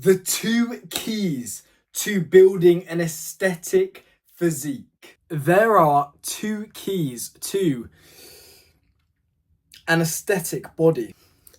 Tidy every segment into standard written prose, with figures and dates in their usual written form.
The two keys to building an aesthetic physique. There are two keys to an aesthetic body,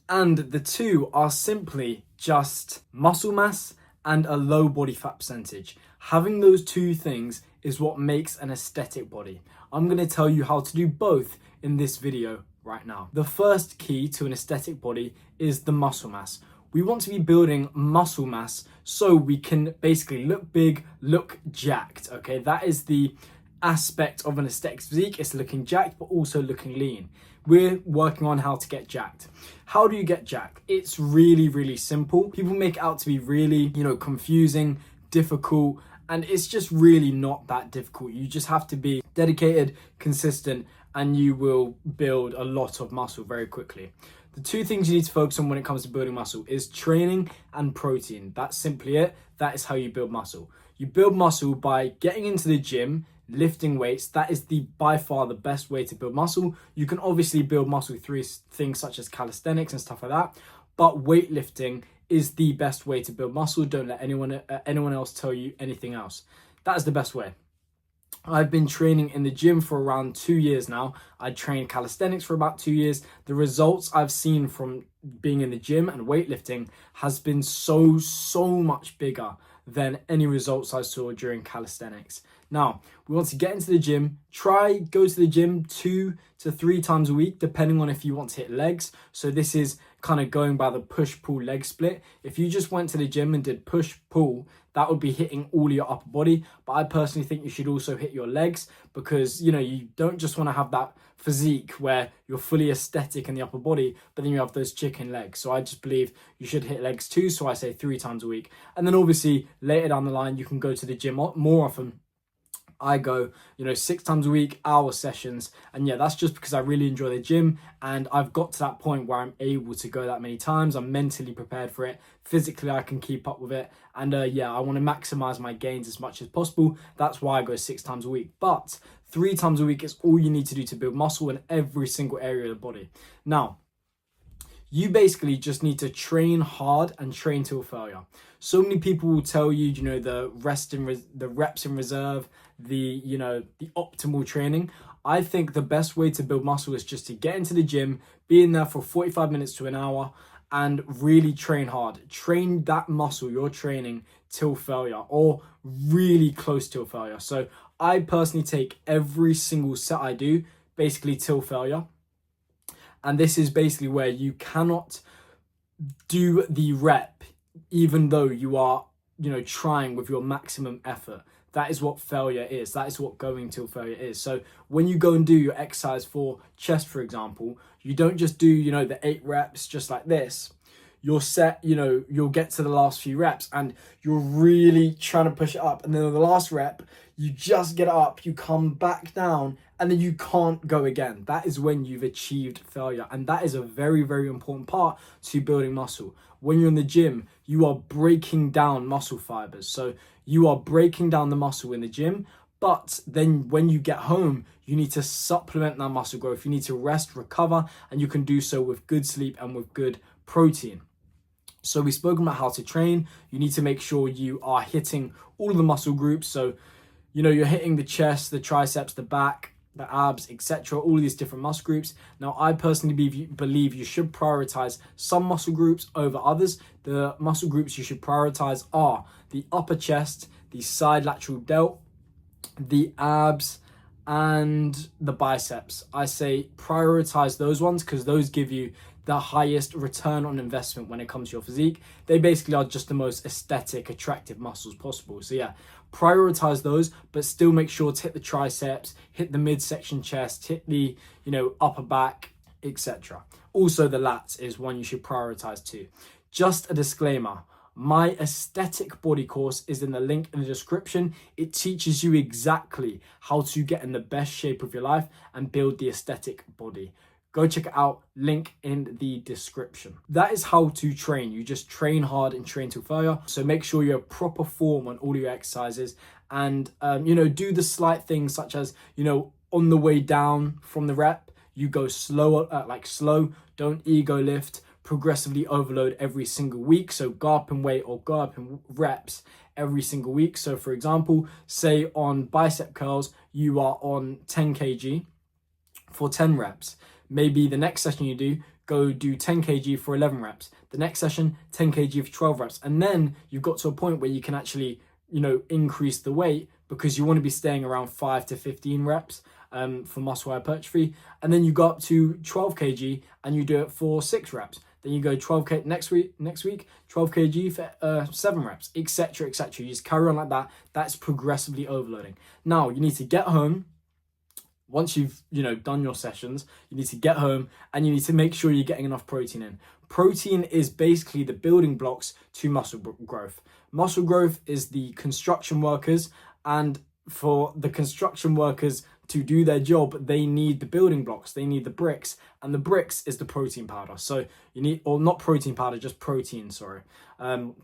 and the two are simply just muscle mass and a low body fat percentage. Having those two things is what makes an aesthetic body. I'm going to tell you how to do both in this video right now. The first key to an aesthetic body is the muscle mass. We want to be building muscle mass so we can basically look big, look jacked, okay? That is the aspect of an aesthetic physique. It's looking jacked, but also looking lean. We're working on how to get jacked. How do you get jacked? It's really, really simple. People make it out to be really, confusing, difficult, and it's just really not that difficult. You just have to be dedicated, consistent, and you will build a lot of muscle very quickly. The two things you need to focus on when it comes to building muscle is training and protein. That's simply it. That is how you build muscle. You build muscle by getting into the gym, lifting weights. That is by far the best way to build muscle. You can obviously build muscle through things such as calisthenics and stuff like that, but weightlifting is the best way to build muscle. Don't let anyone else tell you anything else. That is the best way. I've been training in the gym for around 2 years now. I trained calisthenics for about 2 years. The results I've seen from being in the gym and weightlifting has been so much bigger than any results I saw during calisthenics. Now, we want to get into the gym. Go to the gym 2 to 3 times a week, depending on if you want to hit legs. So this is kind of going by the push-pull leg split. If you just went to the gym and did push-pull, that would be hitting all your upper body. But I personally think you should also hit your legs because, you don't just want to have that physique where you're fully aesthetic in the upper body, but then you have those chicken legs. So I just believe you should hit legs too. So I say 3 times a week. And then obviously later down the line, you can go to the gym more often. I go, 6 times a week, hour sessions. And yeah, that's just because I really enjoy the gym. And I've got to that point where I'm able to go that many times. I'm mentally prepared for it. Physically, I can keep up with it. And I want to maximize my gains as much as possible. That's why I go 6 times a week. But 3 times a week is all you need to do to build muscle in every single area of the body. Now, you basically just need to train hard and train till failure. So many people will tell you, the reps in reserve, the optimal training. I think the best way to build muscle is just to get into the gym, be in there for 45 minutes to an hour, and really train hard. Train that muscle you're training till failure or really close to failure. So I personally take every single set I do basically till failure. And this is basically where you cannot do the rep even though you are, trying with your maximum effort. That is what failure is. That is what going till failure is. So when you go and do your exercise for chest, for example, you don't just do, the 8 reps just like this. You'll you'll get to the last few reps and you're really trying to push it up. And then on the last rep, you just get up, you come back down, and then you can't go again. That is when you've achieved failure. And that is a very, very important part to building muscle. When you're in the gym, you are breaking down muscle fibers. So you are breaking down the muscle in the gym, but then when you get home, you need to supplement that muscle growth. You need to rest, recover, and you can do so with good sleep and with good protein. So we've spoken about how to train. You need to make sure you are hitting all of the muscle groups. So, you're hitting the chest, the triceps, the back, the abs, etc. All of these different muscle groups. Now, I personally believe you should prioritize some muscle groups over others. The muscle groups you should prioritize are the upper chest, the side lateral delt, the abs, and the biceps. I say prioritize those ones because those give you the highest return on investment when it comes to your physique. They basically are just the most aesthetic, attractive muscles possible. So yeah, prioritize those, but still make sure to hit the triceps, hit the midsection chest, hit the, upper back, etc. Also, the lats is one you should prioritize too. Just a disclaimer. My aesthetic body course is in the link in the description. It teaches you exactly how to get in the best shape of your life and build the aesthetic body. Go check it out, link in the description. That is how to train. You just train hard and train till failure. So make sure you're proper form on all your exercises and, do the slight things such as, on the way down from the rep, you go slower, slow, don't ego lift. progressively overload every single week. So go up in weight or go up in reps every single week. So for example, say on bicep curls, you are on 10 kg for 10 reps. Maybe the next session you go do 10 kg for 11 reps. The next session, 10 kg for 12 reps. And then you've got to a point where you can actually, increase the weight, because you want to be staying around 5 to 15 reps for muscle hypertrophy. And then you go up to 12 kg and you do it for 6 reps. Then you go 12 kg next week, 12 kg for 7 reps, etc., etc. You just carry on like that. That's progressively overloading. Now you need to get home. Once you've done your sessions, you need to get home and you need to make sure you're getting enough protein in. Protein is basically the building blocks to muscle growth. Muscle growth is the construction workers, and for the construction workers to do their job, they need the building blocks, they need the bricks, and the bricks is the protein powder. So you need, or not protein powder, just protein,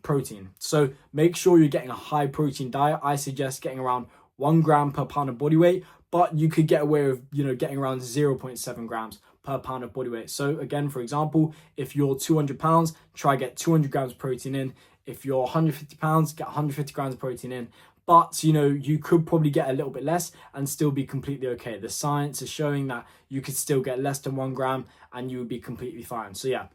protein. So make sure you're getting a high protein diet. I suggest getting around 1 gram per pound of body weight, but you could get away with, getting around 0.7 grams per pound of body weight. So again, for example, if you're 200 pounds, try get 200 grams of protein in. If you're 150 pounds, get 150 grams of protein in. But, you could probably get a little bit less and still be completely okay. The science is showing that you could still get less than 1 gram and you would be completely fine. So yeah,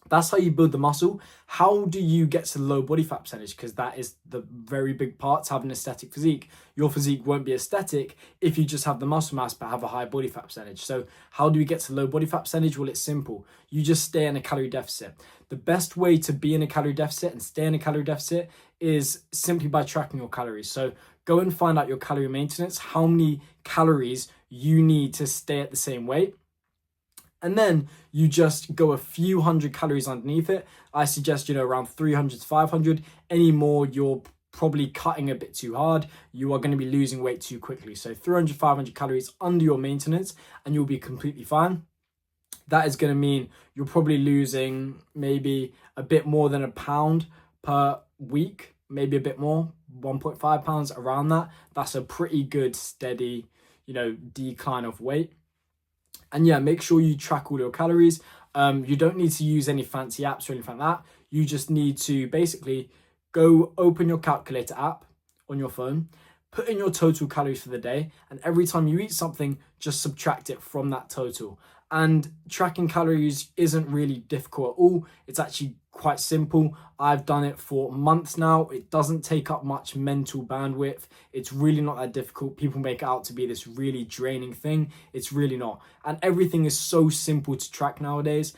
that's how you build the muscle. How do you get to low body fat percentage? Because that is the very big part to have an aesthetic physique. Your physique won't be aesthetic if you just have the muscle mass but have a high body fat percentage. So how do we get to low body fat percentage? Well, it's simple. You just stay in a calorie deficit. The best way to be in a calorie deficit and stay in a calorie deficit is simply by tracking your calories. So go and find out your calorie maintenance, how many calories you need to stay at the same weight. And then you just go a few hundred calories underneath it. I suggest, around 300 to 500. Any more, you're probably cutting a bit too hard. You are going to be losing weight too quickly. So 300, 500 calories under your maintenance and you'll be completely fine. That is going to mean you're probably losing maybe a bit more than a pound per week, maybe a bit more, 1.5 pounds, around that. That's a pretty good steady, decline of weight. And yeah, make sure you track all your calories. You don't need to use any fancy apps or anything like that. You just need to basically go open your calculator app on your phone, put in your total calories for the day, and every time you eat something, just subtract it from that total. And tracking calories isn't really difficult at all. It's actually quite simple. I've done it for months now. It doesn't take up much mental bandwidth. It's really not that difficult. People make it out to be this really draining thing. It's really not. And everything is so simple to track nowadays.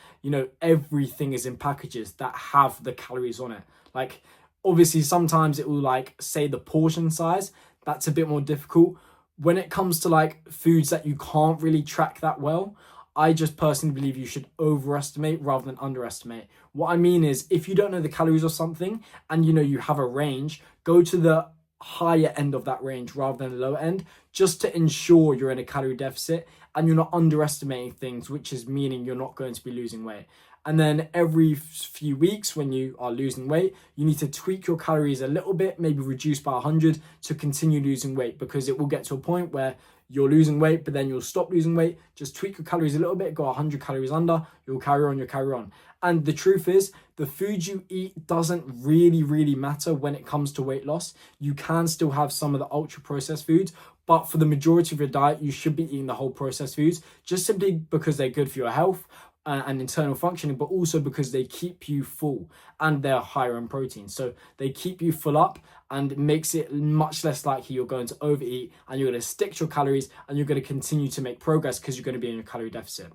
Everything is in packages that have the calories on it. Like, obviously, sometimes it will say the portion size. That's a bit more difficult. When it comes to foods that you can't really track that well, I just personally believe you should overestimate rather than underestimate. What I mean is, if you don't know the calories of something and you have a range, go to the higher end of that range rather than the lower end, just to ensure you're in a calorie deficit and you're not underestimating things, which is meaning you're not going to be losing weight. And then every few weeks when you are losing weight, you need to tweak your calories a little bit, maybe reduce by 100 to continue losing weight, because it will get to a point where you're losing weight, but then you'll stop losing weight. Just tweak your calories a little bit, go 100 calories under, you'll carry on. And the truth is, the food you eat doesn't really matter when it comes to weight loss. You can still have some of the ultra processed foods, but for the majority of your diet, you should be eating the whole processed foods, just simply because they're good for your health and internal functioning, but also because they keep you full and they're higher in protein. So they keep you full up and it makes it much less likely you're going to overeat and you're going to stick to your calories and you're going to continue to make progress because you're going to be in a calorie deficit.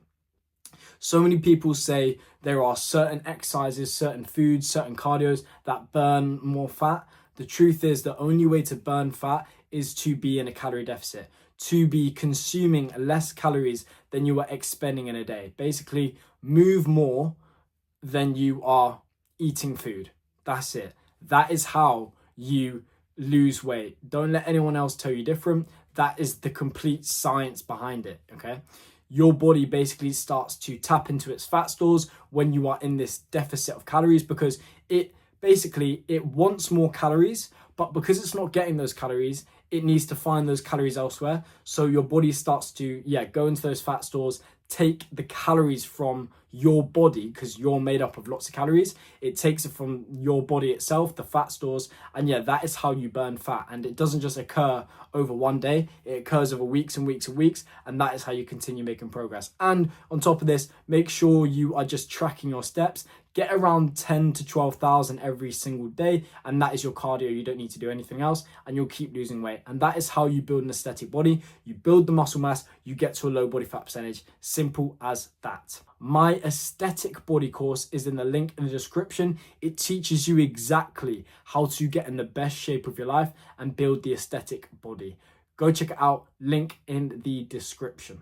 So many people say there are certain exercises, certain foods, certain cardios that burn more fat. The truth is, the only way to burn fat is to be in a calorie deficit, to be consuming less calories than you are expending in a day. Basically, move more than you are eating food. That's it. That is how you lose weight. Don't let anyone else tell you different. That is the complete science behind it, okay? Your body basically starts to tap into its fat stores when you are in this deficit of calories, because it wants more calories, but because it's not getting those calories, it needs to find those calories elsewhere. So your body starts to, go into those fat stores, take the calories from your body, because you're made up of lots of calories. It takes it from your body itself, the fat stores, and yeah, that is how you burn fat. And it doesn't just occur over one day, it occurs over weeks and weeks and weeks, and that is how you continue making progress. And on top of this, make sure you are just tracking your steps. Get around 10 to 12,000 every single day, and that is your cardio. You don't need to do anything else, and you'll keep losing weight. And that is how you build an aesthetic body. You build the muscle mass, you get to a low body fat percentage. Simple as that. My aesthetic body course is in the link in the description. It teaches you exactly how to get in the best shape of your life and build the aesthetic body. Go check it out, link in the description.